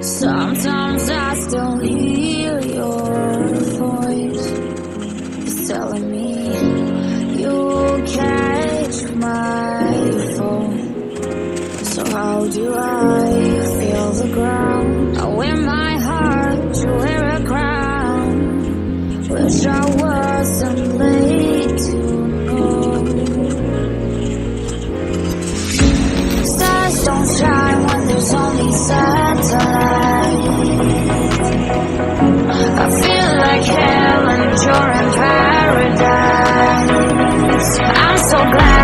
Sometimes I still hear your voice. It's telling me you'll catch my phone. So how do I feel the ground? I wear my heart to wear a crown. Wish I wasn't late to know. Stars don't shine when there's only satellites. I feel like hell and you're in paradise. I'm so glad